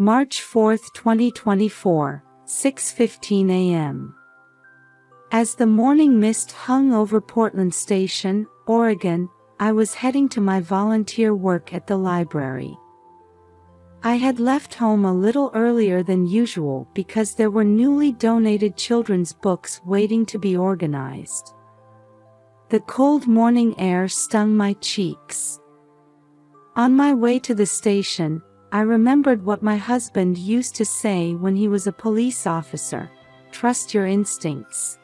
March 4, 2024, 6:15 a.m. As the morning mist hung over Portland Station, Oregon, I was heading to my volunteer work at the library. I had left home a little earlier than usual because there were newly donated children's books waiting to be organized. The cold morning air stung my cheeks. On my way to the station, I remembered what my husband used to say when he was a police officer: trust your instincts.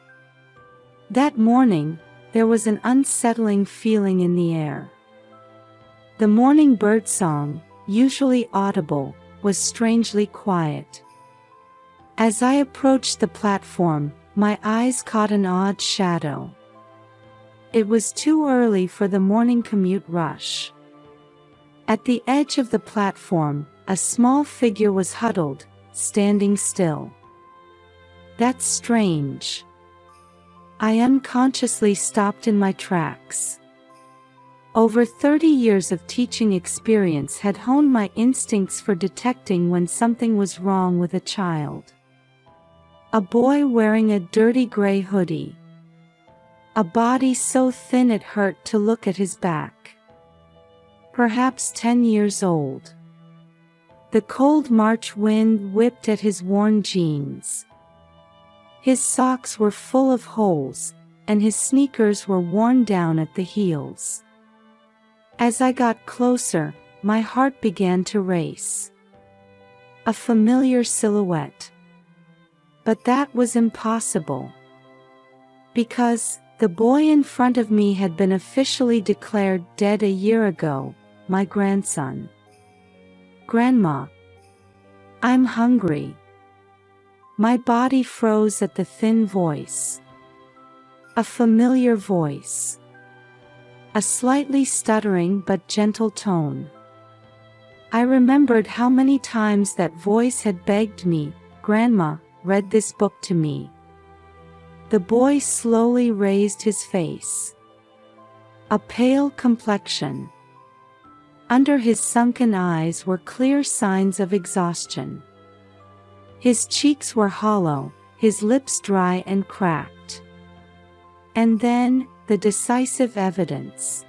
That morning, there was an unsettling feeling in the air. The morning birdsong, usually audible, was strangely quiet. As I approached the platform, my eyes caught an odd shadow. It was too early for the morning commute rush. At the edge of the platform, a small figure was huddled, standing still. That's strange. I unconsciously stopped in my tracks. Over 30 years of teaching experience had honed my instincts for detecting when something was wrong with a child. A boy wearing a dirty gray hoodie. A body so thin it hurt to look at his back. Perhaps 10 years old. The cold March wind whipped at his worn jeans. His socks were full of holes, and his sneakers were worn down at the heels. As I got closer, my heart began to race. A familiar silhouette. But that was impossible. Because the boy in front of me had been officially declared dead a year ago, my grandson. Grandma. I'm hungry. My body froze at the thin voice. A familiar voice. A slightly stuttering but gentle tone. I remembered how many times that voice had begged me, "Grandma, read this book to me." The boy slowly raised his face. A pale complexion. Under his sunken eyes were clear signs of exhaustion. His cheeks were hollow, his lips dry and cracked. And then, the decisive evidence.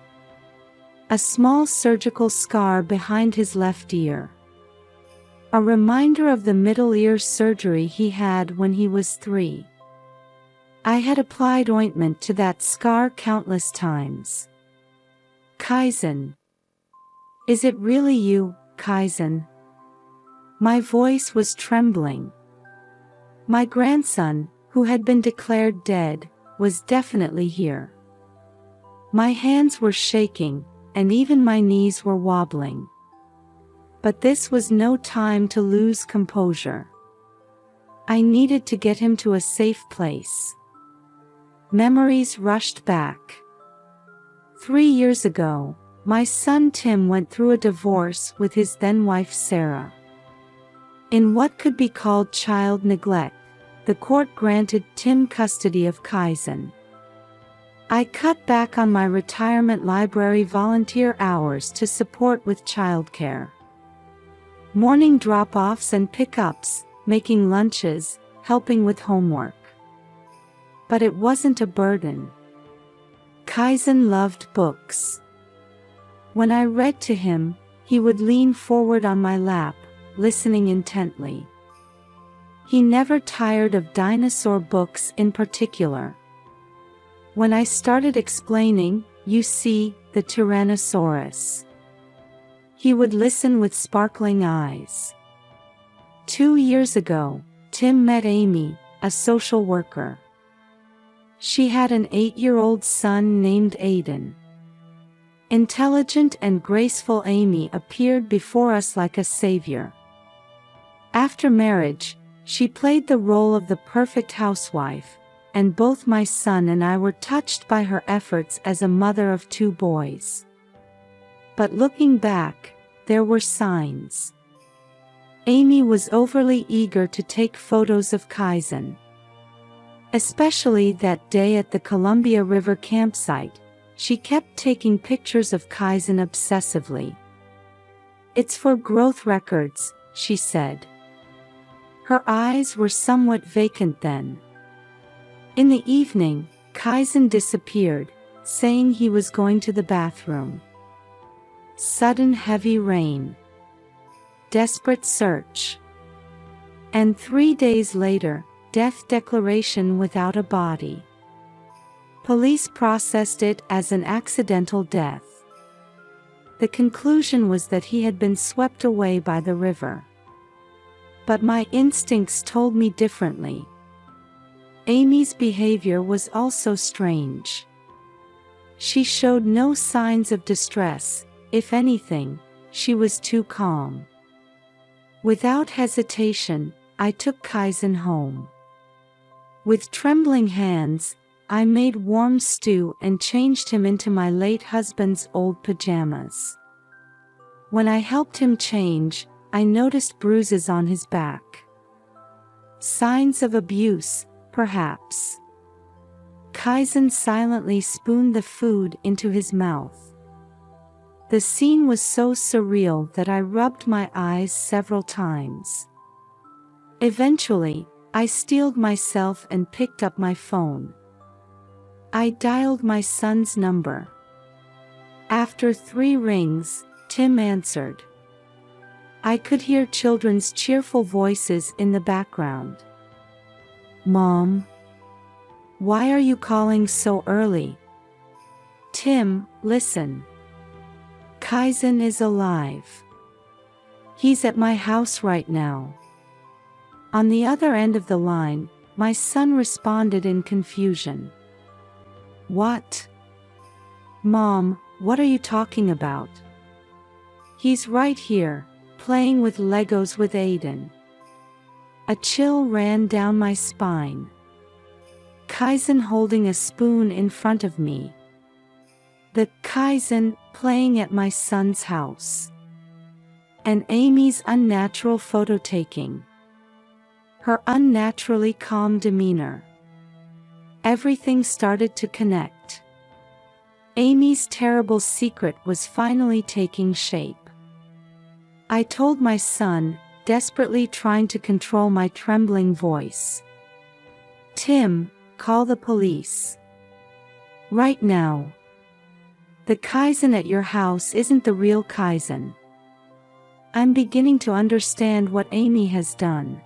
A small surgical scar behind his left ear. A reminder of the middle ear surgery he had when he was 3. I had applied ointment to that scar countless times. Kaizen. Is it really you, Kaizen? My voice was trembling. My grandson, who had been declared dead, was definitely here. My hands were shaking, and even my knees were wobbling. But this was no time to lose composure. I needed to get him to a safe place. Memories rushed back. 3 years ago, my son Tim went through a divorce with his then-wife Sarah. In what could be called child neglect, the court granted Tim custody of Kaizen. I cut back on my retirement library volunteer hours to support with childcare. Morning drop-offs and pickups, making lunches, helping with homework. But it wasn't a burden. Kaizen loved books. When I read to him, he would lean forward on my lap, listening intently. He never tired of dinosaur books in particular. When I started explaining, you see, the Tyrannosaurus, he would listen with sparkling eyes. 2 years ago, Tim met Amy, a social worker. She had an 8-year-old son named Aiden. Intelligent and graceful Amy appeared before us like a savior. After marriage, she played the role of the perfect housewife, and both my son and I were touched by her efforts as a mother of 2 boys. But looking back, there were signs. Amy was overly eager to take photos of Kaizen. Especially that day at the Columbia River campsite, she kept taking pictures of Kaizen obsessively. It's for growth records, she said. Her eyes were somewhat vacant then. In the evening, Kaizen disappeared, saying he was going to the bathroom. Sudden heavy rain. Desperate search. And 3 days later, death declaration without a body. Police processed it as an accidental death. The conclusion was that he had been swept away by the river. But my instincts told me differently. Amy's behavior was also strange. She showed no signs of distress. If anything, she was too calm. Without hesitation, I took Kaizen home. With trembling hands, I made warm stew and changed him into my late husband's old pajamas. When I helped him change, I noticed bruises on his back. Signs of abuse, perhaps. Kaizen silently spooned the food into his mouth. The scene was so surreal that I rubbed my eyes several times. Eventually, I steeled myself and picked up my phone. I dialed my son's number. After 3 rings, Tim answered. I could hear children's cheerful voices in the background. Mom? Why are you calling so early? Tim, listen. Kaizen is alive. He's at my house right now. On the other end of the line, my son responded in confusion. What? Mom, what are you talking about? He's right here, playing with Legos with Aiden. A chill ran down my spine. Kaizen holding a spoon in front of me. The Kaizen playing at my son's house. And Amy's unnatural photo taking. Her unnaturally calm demeanor. Everything started to connect. Amy's terrible secret was finally taking shape. I told my son, desperately trying to control my trembling voice. Tim, call the police. Right now. The Kaizen at your house isn't the real Kaizen. I'm beginning to understand what Amy has done.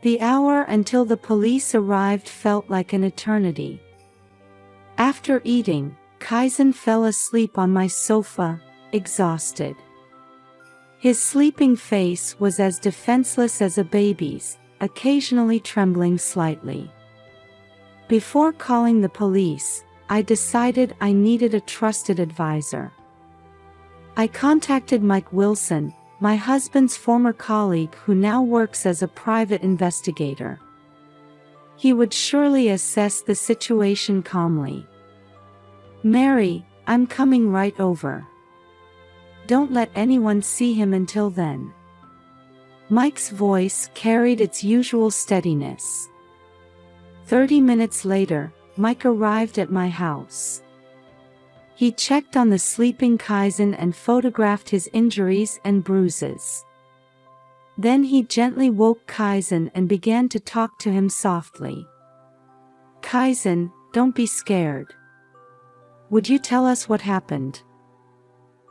The hour until the police arrived felt like an eternity. After eating, Kaizen fell asleep on my sofa, exhausted. His sleeping face was as defenseless as a baby's, occasionally trembling slightly. Before calling the police, I decided I needed a trusted advisor. I contacted Mike Wilson, my husband's former colleague who now works as a private investigator. He would surely assess the situation calmly. Mary, I'm coming right over. Don't let anyone see him until then. Mike's voice carried its usual steadiness. 30 minutes later, Mike arrived at my house. He checked on the sleeping Kaizen and photographed his injuries and bruises. Then he gently woke Kaizen and began to talk to him softly. Kaizen, don't be scared. Would you tell us what happened?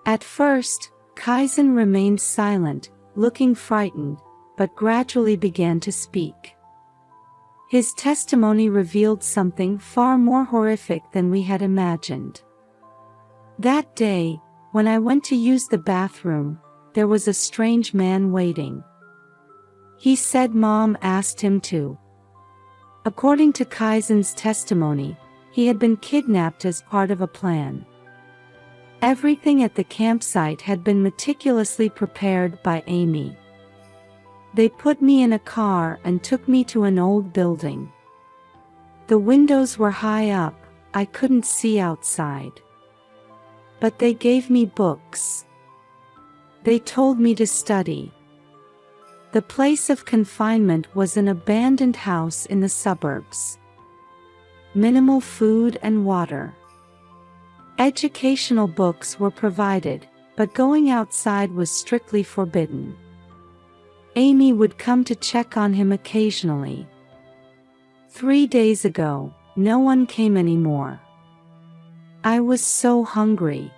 At first, Kaizen remained silent, looking frightened, but gradually began to speak. His testimony revealed something far more horrific than we had imagined. That day, when I went to use the bathroom, there was a strange man waiting. He said Mom asked him to. According to Kaizen's testimony, he had been kidnapped as part of a plan. Everything at the campsite had been meticulously prepared by Amy. They put me in a car and took me to an old building. The windows were high up, I couldn't see outside. But they gave me books. They told me to study. The place of confinement was an abandoned house in the suburbs. Minimal food and water. Educational books were provided, but going outside was strictly forbidden. Amy would come to check on him occasionally. 3 days ago, no one came anymore. I was so hungry.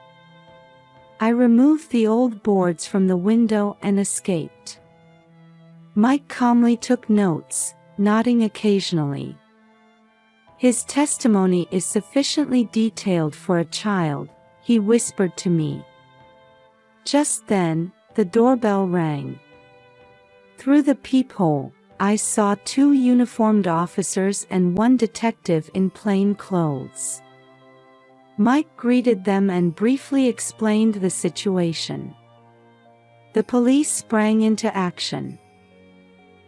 I removed the old boards from the window and escaped. Mike calmly took notes, nodding occasionally. His testimony is sufficiently detailed for a child, he whispered to me. Just then, the doorbell rang. Through the peephole, I saw 2 uniformed officers and 1 detective in plain clothes. Mike greeted them and briefly explained the situation. The police sprang into action.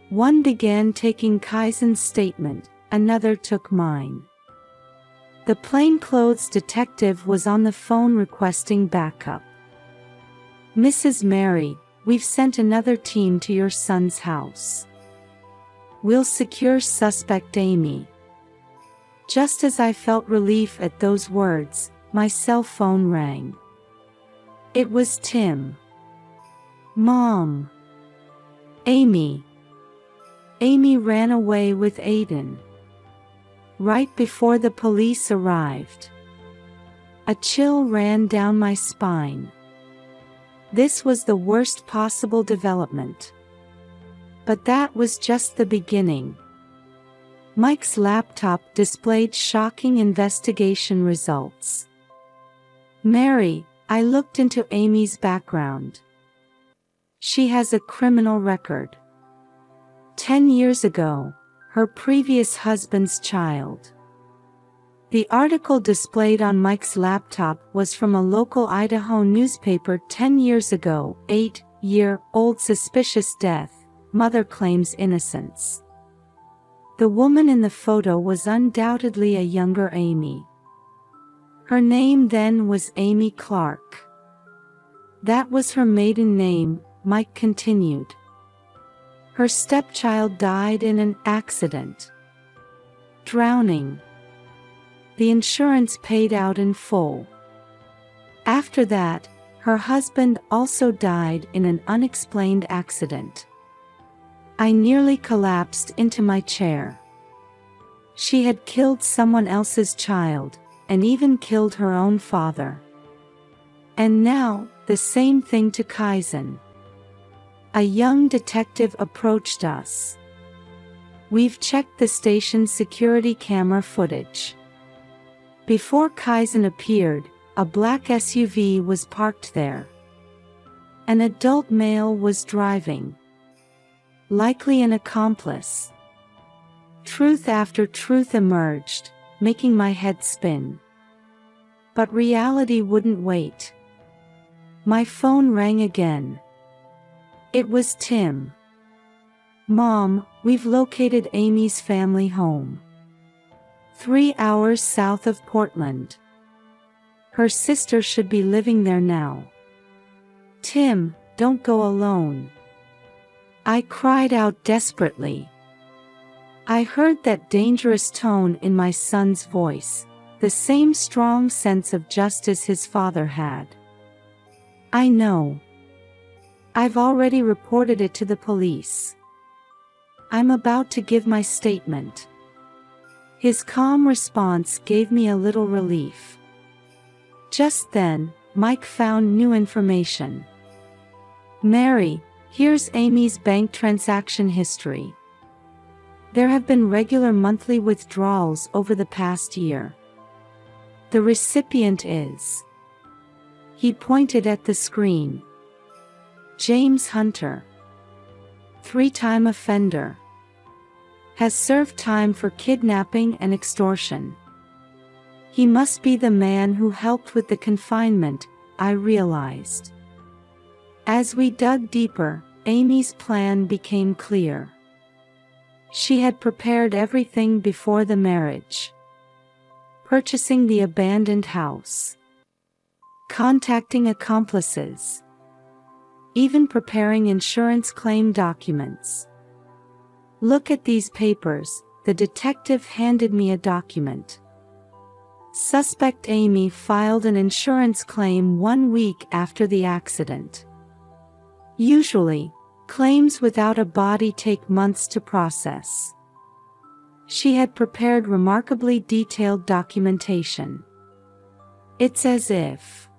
One began taking Kaizen's statement, another took mine. The plainclothes detective was on the phone requesting backup. Mrs. Mary, we've sent another team to your son's house. We'll secure suspect Amy. Just as I felt relief at those words, my cell phone rang. It was Tim. Mom. Amy. Amy ran away with Aiden. Right before the police arrived. A chill ran down my spine. This was the worst possible development. But that was just the beginning. Mike's laptop displayed shocking investigation results. Mary, I looked into Amy's background. She has a criminal record. 10 years ago, her previous husband's child. The article displayed on Mike's laptop was from a local Idaho newspaper 10 years ago. 8-year-old suspicious death, mother claims innocence. The woman in the photo was undoubtedly a younger Amy. Her name then was Amy Clark. That was her maiden name, Mike continued. Her stepchild died in an accident. Drowning. The insurance paid out in full. After that, her husband also died in an unexplained accident. I nearly collapsed into my chair. She had killed someone else's child, and even killed her own father. And now, the same thing to Kaizen. A young detective approached us. We've checked the station's security camera footage. Before Kaizen appeared, a black SUV was parked there. An adult male was driving. Likely an accomplice. Truth after truth emerged, making my head spin. But reality wouldn't wait. My phone rang again. It was Tim. Mom, we've located Amy's family home. 3 hours south of Portland. Her sister should be living there now. Tim, don't go alone. I cried out desperately. I heard that dangerous tone in my son's voice, the same strong sense of justice his father had. I know. I've already reported it to the police. I'm about to give my statement. His calm response gave me a little relief. Just then, Mike found new information. Mary, here's Amy's bank transaction history. There have been regular monthly withdrawals over the past year. The recipient is. He pointed at the screen. James Hunter. 3-time offender. Has served time for kidnapping and extortion. He must be the man who helped with the confinement, I realized. As we dug deeper, Amy's plan became clear. She had prepared everything before the marriage. Purchasing the abandoned house. Contacting accomplices. Even preparing insurance claim documents. Look at these papers, the detective handed me a document. Suspect Amy filed an insurance claim 1 week after the accident. Usually, Claims without a body take months to process. She had prepared remarkably detailed documentation. It's as if.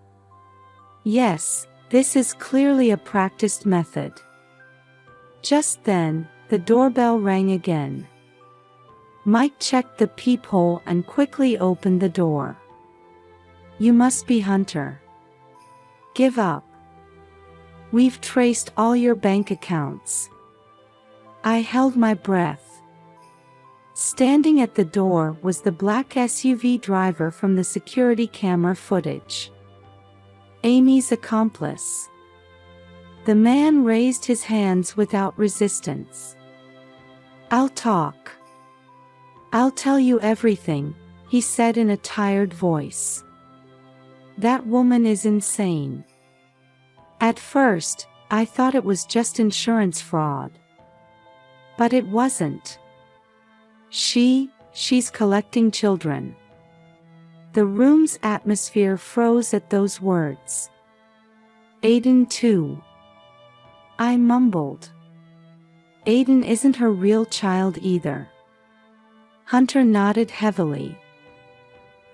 Yes, this is clearly a practiced method. Just then, the doorbell rang again. Mike checked the peephole and quickly opened the door. You must be Hunter. Give up. We've traced all your bank accounts. I held my breath. Standing at the door was the black SUV driver from the security camera footage. Amy's accomplice. The man raised his hands without resistance. I'll talk. I'll tell you everything, he said in a tired voice. That woman is insane. At first, I thought it was just insurance fraud. But it wasn't. She's collecting children. The room's atmosphere froze at those words. Aiden too. I mumbled. Aiden isn't her real child either. Hunter nodded heavily.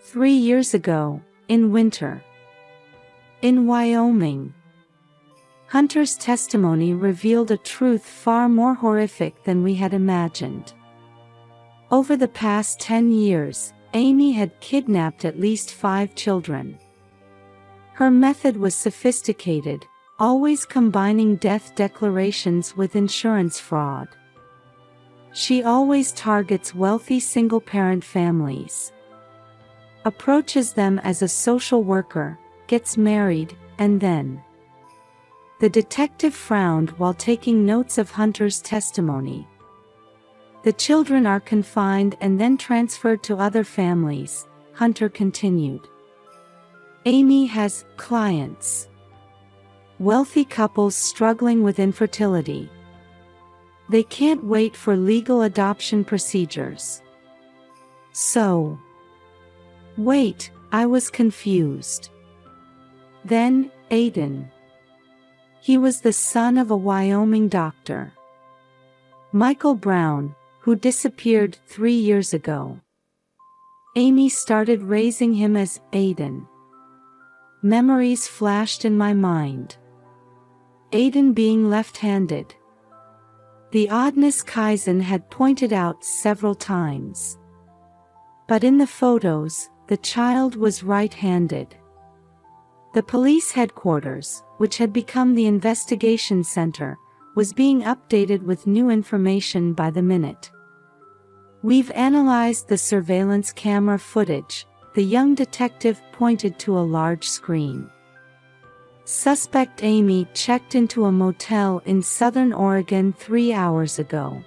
3 years ago, in winter. In Wyoming. Hunter's testimony revealed a truth far more horrific than we had imagined. Over the past 10 years, Amy had kidnapped at least 5 children. Her method was sophisticated, always combining death declarations with insurance fraud. She always targets wealthy single-parent families. Approaches them as a social worker, gets married, and then. The detective frowned while taking notes of Hunter's testimony. The children are confined and then transferred to other families, Hunter continued. Amy has clients. Wealthy couples struggling with infertility. They can't wait for legal adoption procedures. So. Wait, I was confused. Then, Aiden. He was the son of a Wyoming doctor. Michael Brown, who disappeared 3 years ago. Amy started raising him as Aiden. Memories flashed in my mind. Aiden being left-handed. The oddness Kaizen had pointed out several times. But in the photos, the child was right-handed. The police headquarters, which had become the investigation center, was being updated with new information by the minute. We've analyzed the surveillance camera footage, the young detective pointed to a large screen. Suspect Amy checked into a motel in Southern Oregon 3 hours ago.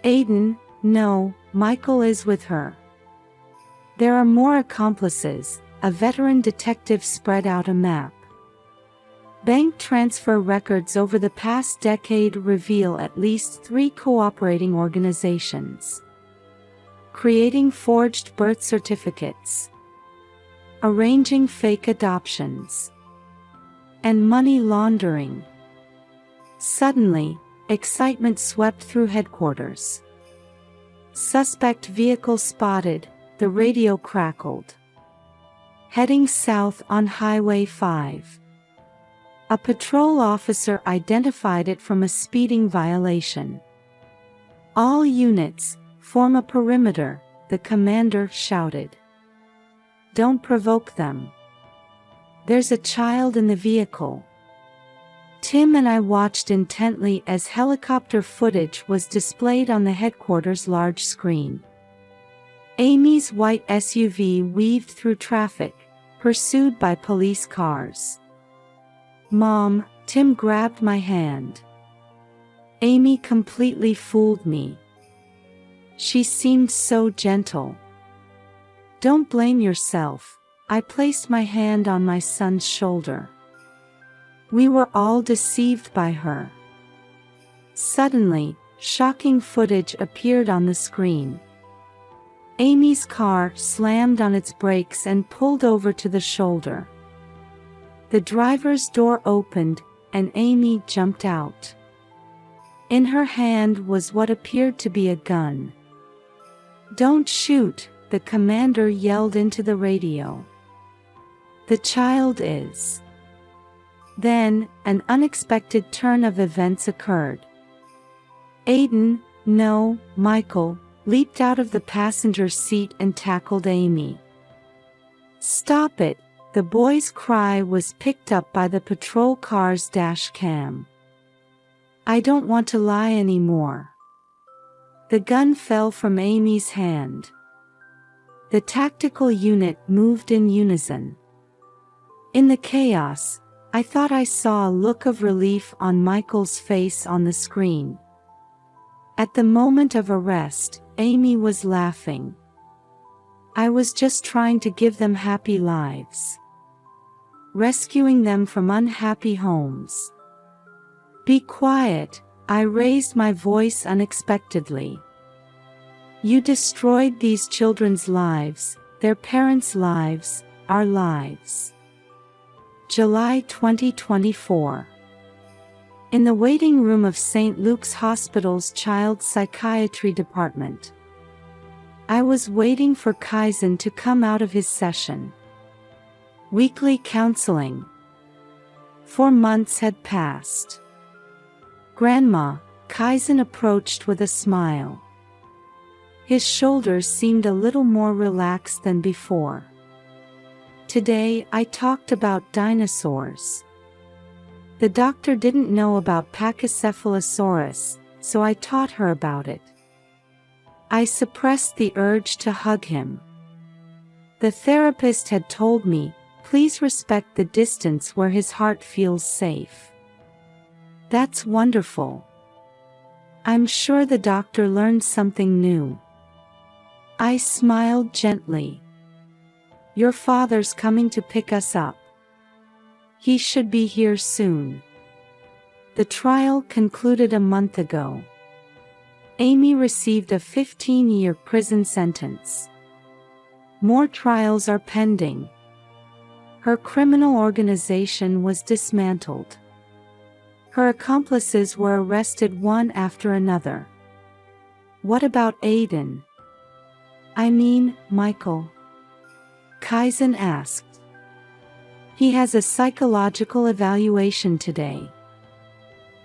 Aiden, no, Michael is with her. There are more accomplices, a veteran detective spread out a map. Bank transfer records over the past decade reveal at least 3 cooperating organizations. Creating forged birth certificates. Arranging fake adoptions. And money laundering. Suddenly, excitement swept through headquarters. Suspect vehicle spotted, the radio crackled. Heading south on Highway 5. A patrol officer identified it from a speeding violation. All units, form a perimeter, the commander shouted. Don't provoke them. There's a child in the vehicle. Tim and I watched intently as helicopter footage was displayed on the headquarters' large screen. Amy's white SUV weaved through traffic, pursued by police cars. Mom, Tim grabbed my hand. Amy completely fooled me. She seemed so gentle. Don't blame yourself, I placed my hand on my son's shoulder. We were all deceived by her. Suddenly, shocking footage appeared on the screen. Amy's car slammed on its brakes and pulled over to the shoulder. The driver's door opened, and Amy jumped out. In her hand was what appeared to be a gun. "Don't shoot," the commander yelled into the radio. "The child is." Then, an unexpected turn of events occurred. Aiden, no, Michael, leaped out of the passenger seat and tackled Amy. "Stop it!" The boy's cry was picked up by the patrol car's dash cam. "I don't want to lie anymore." The gun fell from Amy's hand. The tactical unit moved in unison. In the chaos, I thought I saw a look of relief on Michael's face on the screen. At the moment of arrest, Amy was laughing. I was just trying to give them happy lives. Rescuing them from unhappy homes. "Be quiet," I raised my voice unexpectedly. "You destroyed these children's lives, their parents' lives, our lives." July 2024. In the waiting room of St. Luke's Hospital's Child Psychiatry Department. I was waiting for Kaizen to come out of his session. Weekly counseling. 4 months had passed. "Grandma," Kaizen approached with a smile. His shoulders seemed a little more relaxed than before. "Today I talked about dinosaurs. The doctor didn't know about Pachycephalosaurus, so I taught her about it." I suppressed the urge to hug him. The therapist had told me, "Please respect the distance where his heart feels safe." That's wonderful. I'm sure the doctor learned something new. I smiled gently. "Your father's coming to pick us up. He should be here soon." The trial concluded a month ago. Amy received a 15-year prison sentence. More trials are pending. Her criminal organization was dismantled. Her accomplices were arrested one after another. What about Aiden? I mean, Michael? Kaizen asked. He has a psychological evaluation today.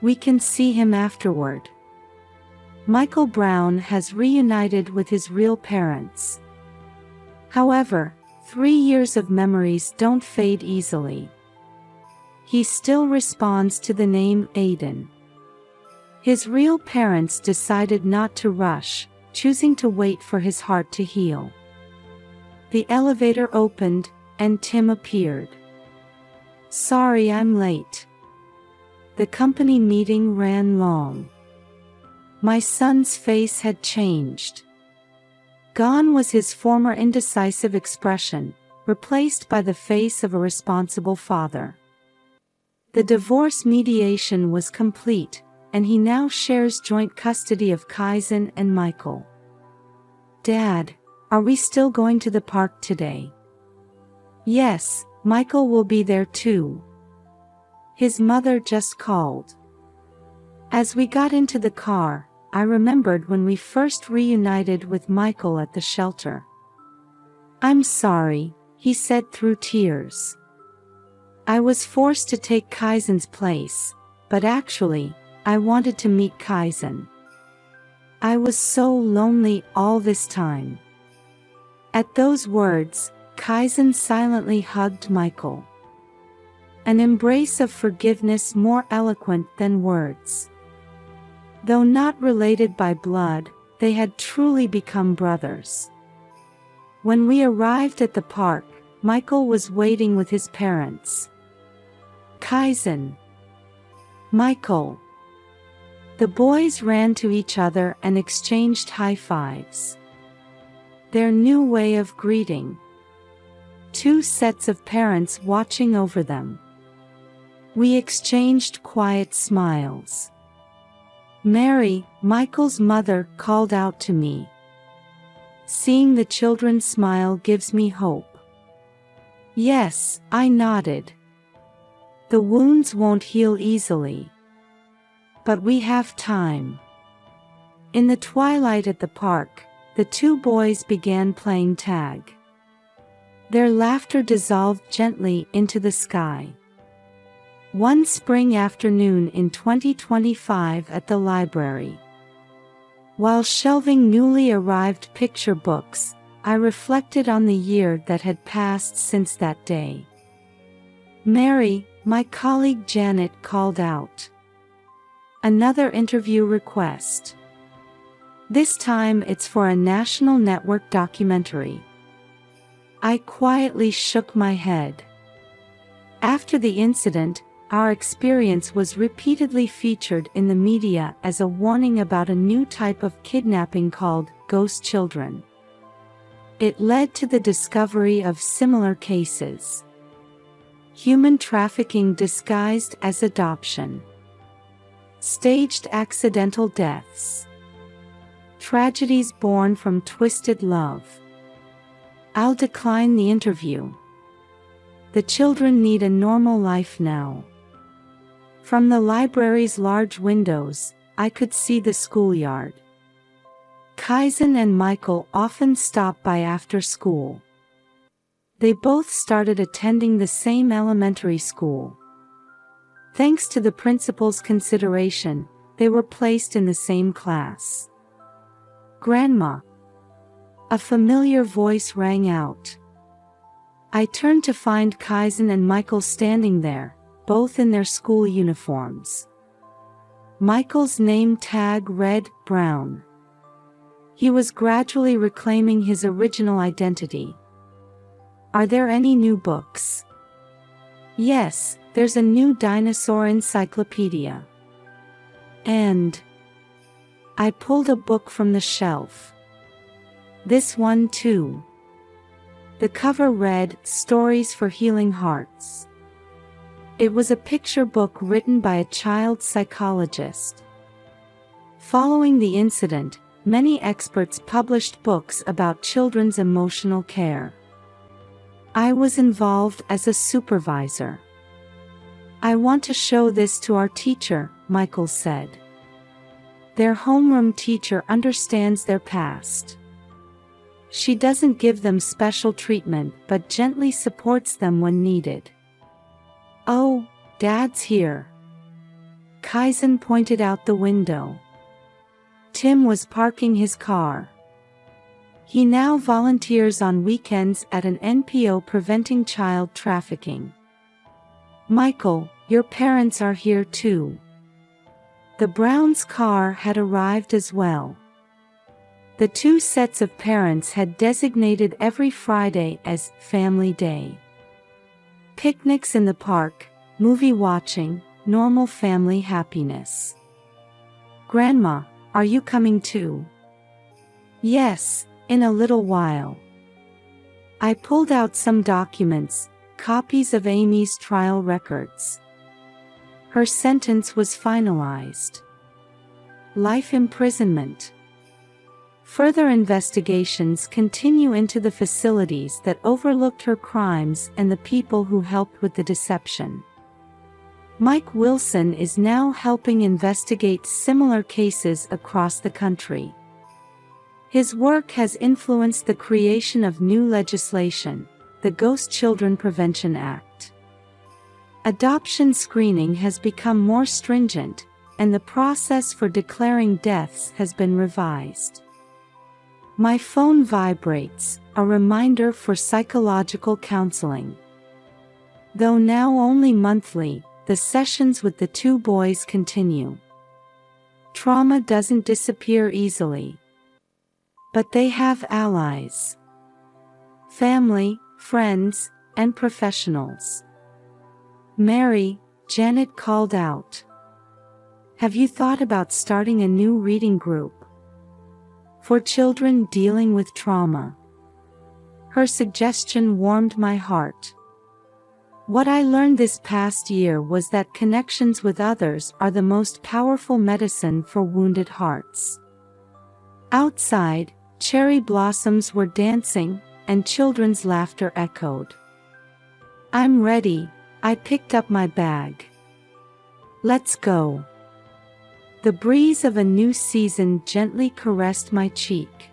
We can see him afterward. Michael Brown has reunited with his real parents. However, 3 years of memories don't fade easily. He still responds to the name Aiden. His real parents decided not to rush, choosing to wait for his heart to heal. The elevator opened, and Tim appeared. Sorry I'm late. The company meeting ran long. My son's face had changed. Gone was his former indecisive expression, replaced by the face of a responsible father. The divorce mediation was complete, and he now shares joint custody of Kaizen and Michael. Dad, are we still going to the park today? Yes, Michael will be there too. His mother just called. As we got into the car, I remembered when we first reunited with Michael at the shelter. I'm sorry, he said through tears. I was forced to take Kaizen's place, but actually, I wanted to meet Kaizen. I was so lonely all this time. At those words, Kaizen silently hugged Michael. An embrace of forgiveness more eloquent than words. Though not related by blood, they had truly become brothers. When we arrived at the park, Michael was waiting with his parents. Kaizen. Michael. The boys ran to each other and exchanged high fives. Their new way of greeting. 2 sets of parents watching over them. We exchanged quiet smiles. Mary, Michael's mother, called out to me. Seeing the children smile gives me hope. Yes, I nodded. The wounds won't heal easily. But we have time. In the twilight at the park, the two boys began playing tag. Their laughter dissolved gently into the sky. One spring afternoon in 2025 at the library. While shelving newly arrived picture books, I reflected on the year that had passed since that day. "Mary," my colleague Janet called out. "Another interview request. This time it's for a national network documentary." I quietly shook my head. After the incident, our experience was repeatedly featured in the media as a warning about a new type of kidnapping called ghost children. It led to the discovery of similar cases. Human trafficking disguised as adoption. Staged accidental deaths. Tragedies born from twisted love. I'll decline the interview. The children need a normal life now. From the library's large windows, I could see the schoolyard. Kaizen and Michael often stopped by after school. They both started attending the same elementary school. Thanks to the principal's consideration, they were placed in the same class. "Grandma." A familiar voice rang out. I turned to find Kaizen and Michael standing there, both in their school uniforms. Michael's name tag read Brown. He was gradually reclaiming his original identity. "Are there any new books?" "Yes, there's a new dinosaur encyclopedia." "And?" I pulled a book from the shelf. "This one too." The cover read, "Stories for Healing Hearts." It was a picture book written by a child psychologist. Following the incident, many experts published books about children's emotional care. I was involved as a supervisor. "I want to show this to our teacher," Michael said. "Their homeroom teacher understands their past. She doesn't give them special treatment but gently supports them when needed." "Oh, Dad's here." Kaizen pointed out the window. Tim was parking his car. He now volunteers on weekends at an NPO preventing child trafficking. "Michael, your parents are here too." The Browns' car had arrived as well. The two sets of parents had designated every Friday as Family Day. Picnics in the park, movie watching, normal family happiness. "Grandma, are you coming too?" "Yes, in a little while." I pulled out some documents, copies of Amy's trial records. Her sentence was finalized. Life imprisonment. Further investigations continue into the facilities that overlooked her crimes and the people who helped with the deception. Mike Wilson is now helping investigate similar cases across the country. His work has influenced the creation of new legislation, the Ghost Children Prevention Act. Adoption screening has become more stringent, and the process for declaring deaths has been revised. My phone vibrates, a reminder for psychological counseling. Though now only monthly, the sessions with the two boys continue. Trauma doesn't disappear easily. But they have allies. Family, friends, and professionals. "Mary," Janet called out. "Have you thought about starting a new reading group for children dealing with trauma?" Her suggestion warmed my heart. What I learned this past year was that connections with others are the most powerful medicine for wounded hearts. Outside, cherry blossoms were dancing, and children's laughter echoed. "I'm ready," I picked up my bag. "Let's go." The breeze of a new season gently caressed my cheek.